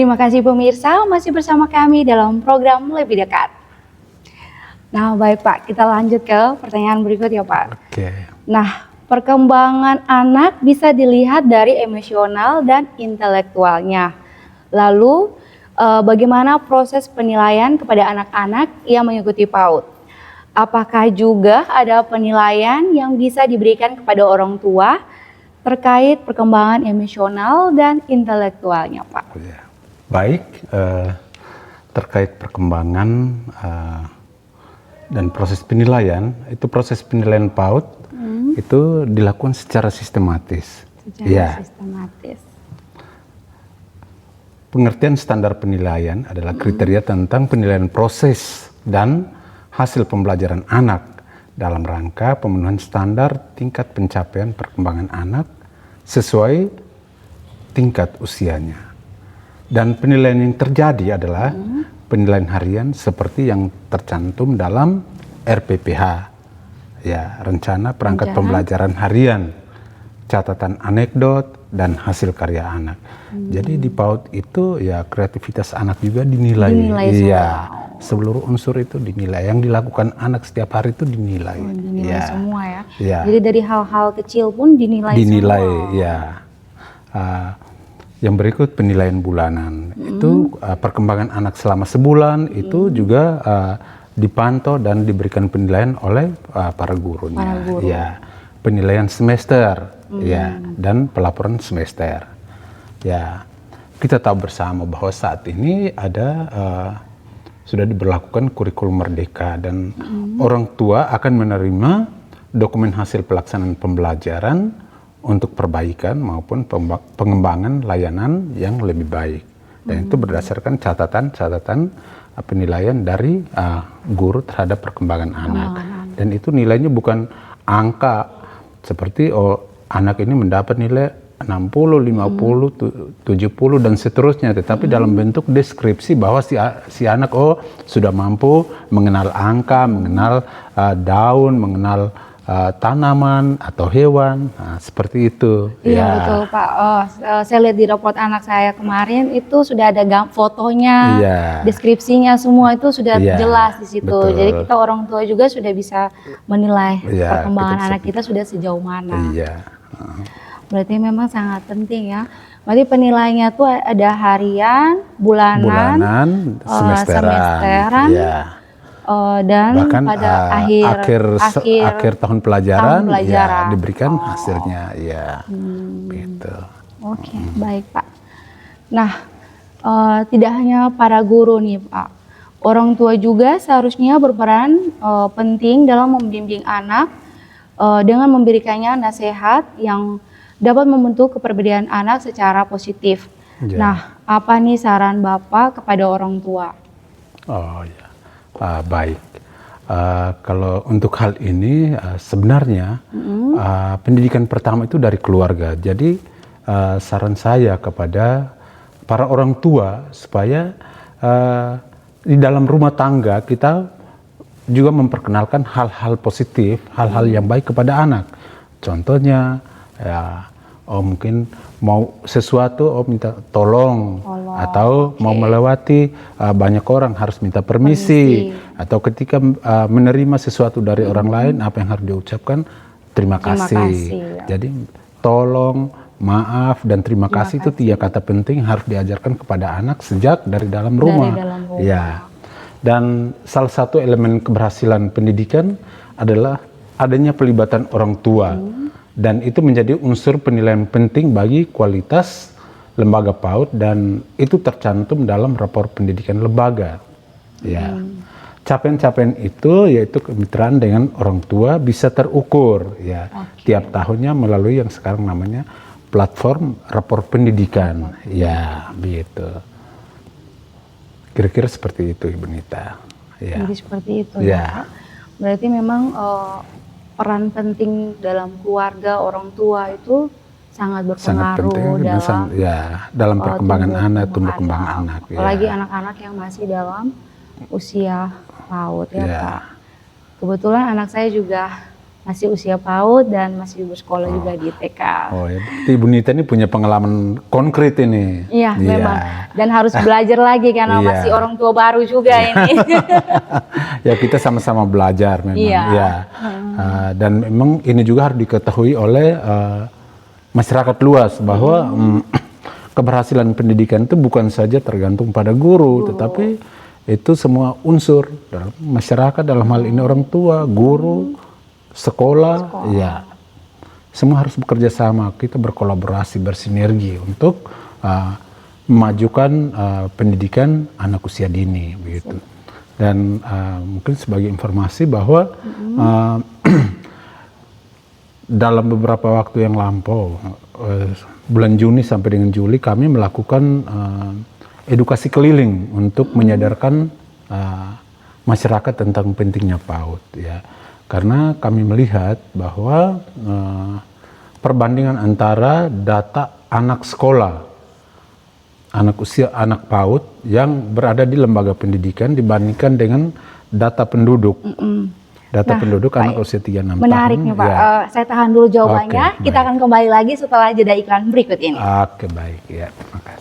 Terima kasih pemirsa, masih bersama kami dalam program Lebih Dekat. Nah baik Pak, kita lanjut ke pertanyaan berikut ya Pak. Oke. Nah, perkembangan anak bisa dilihat dari emosional dan intelektualnya. Lalu, bagaimana proses penilaian kepada anak-anak yang mengikuti PAUD? Apakah juga ada penilaian yang bisa diberikan kepada orang tua terkait perkembangan emosional dan intelektualnya, Pak? Baik, terkait perkembangan dan proses penilaian, itu proses penilaian PAUD itu dilakukan secara sistematis. Sistematis. Pengertian standar penilaian adalah kriteria tentang penilaian proses dan hasil pembelajaran anak dalam rangka pemenuhan standar tingkat pencapaian perkembangan anak sesuai tingkat usianya. Dan penilaian yang terjadi adalah penilaian harian seperti yang tercantum dalam RPPH, ya, rencana perangkat pembelajaran harian, catatan anekdot dan hasil karya anak. Jadi di PAUD itu ya kreativitas anak juga dinilai. Iya, seluruh unsur itu dinilai. Yang dilakukan anak setiap hari itu dinilai. Dinilai semua ya. Ya. Jadi dari hal-hal kecil pun dinilai semua. Ya. Yang berikut penilaian bulanan. Itu perkembangan anak selama sebulan itu juga dipantau dan diberikan penilaian oleh para gurunya. Ya. Penilaian semester, ya, dan pelaporan semester. Ya, kita tahu bersama bahwa saat ini ada sudah diberlakukan kurikulum merdeka dan orang tua akan menerima dokumen hasil pelaksanaan pembelajaran untuk perbaikan maupun pengembangan layanan yang lebih baik. Dan itu berdasarkan catatan-catatan penilaian dari guru terhadap perkembangan anak. Dan itu nilainya bukan angka seperti anak ini mendapat nilai 60, 50, 70 dan seterusnya, tetapi dalam bentuk deskripsi bahwa si anak sudah mampu mengenal angka, mengenal daun, mengenal tanaman atau hewan, seperti itu. Iya betul Pak. Saya lihat di raport anak saya kemarin itu sudah ada fotonya, deskripsinya semua itu sudah jelas di situ. Betul. Jadi kita orang tua juga sudah bisa menilai perkembangan anak kita sudah sejauh mana. Berarti memang sangat penting ya. Berarti penilaiannya tuh ada harian, bulanan, semesteran. Dan bahkan pada akhir tahun pelajaran, ya diberikan hasilnya, ya, gitu. Oke, baik Pak. Nah, tidak hanya para guru nih Pak, orang tua juga seharusnya berperan penting dalam membimbing anak dengan memberikannya nasihat yang dapat membentuk kepribadian anak secara positif. Nah, apa nih saran Bapak kepada orang tua? Baik, kalau untuk hal ini sebenarnya pendidikan pertama itu dari keluarga. Jadi saran saya kepada para orang tua supaya di dalam rumah tangga kita juga memperkenalkan hal-hal positif, hal-hal yang baik kepada anak. Contohnya ya, mungkin mau sesuatu minta tolong. Atau mau melewati banyak orang harus minta permisi. Atau ketika menerima sesuatu dari orang lain, apa yang harus diucapkan? Terima kasih. Jadi tolong, maaf, dan terima kasih itu 3 kata penting harus diajarkan kepada anak sejak dari dalam rumah. Ya. Dan salah satu elemen keberhasilan pendidikan adalah adanya pelibatan orang tua. Dan itu menjadi unsur penilaian penting bagi kualitas lembaga PAUD dan itu tercantum dalam rapor pendidikan lembaga. Ya. Capaian-capaian itu yaitu kemitraan dengan orang tua bisa terukur ya tiap tahunnya melalui yang sekarang namanya platform rapor pendidikan. Ya, begitu. Kira-kira seperti itu Ibu Nita. Ya. Jadi seperti itu ya. Berarti memang peran penting dalam keluarga orang tua itu sangat berpengaruh dalam perkembangan anak, tumbuh kembang anak. Apalagi anak-anak yang masih dalam usia PAUD ya Pak. Kebetulan anak saya juga masih usia PAUD dan masih bersekolah juga di TK. Oh ya, berarti Ibu Nita ini punya pengalaman konkret ini. Iya, memang. Dan harus belajar lagi karena Iya. masih orang tua baru juga ini. Ya kita sama-sama belajar memang. Iya. Ya. Dan memang ini juga harus diketahui oleh masyarakat luas bahwa keberhasilan pendidikan itu bukan saja tergantung pada guru, tetapi itu semua unsur dalam masyarakat, dalam hal ini orang tua, guru, sekolah, ya semua harus bekerja sama. Kita berkolaborasi, bersinergi untuk memajukan pendidikan anak usia dini, begitu. Dan mungkin sebagai informasi bahwa dalam beberapa waktu yang lampau, bulan Juni sampai dengan Juli, kami melakukan edukasi keliling untuk menyadarkan masyarakat tentang pentingnya PAUD, ya. Karena kami melihat bahwa perbandingan antara data anak sekolah, anak PAUD yang berada di lembaga pendidikan dibandingkan dengan data penduduk. Data penduduk anak usia 3-6 tahun. Menarik nih Pak. Ya. Saya tahan dulu jawabannya. Oke, Kita akan kembali lagi setelah jeda iklan berikut ini. Oke, baik ya. Terima kasih.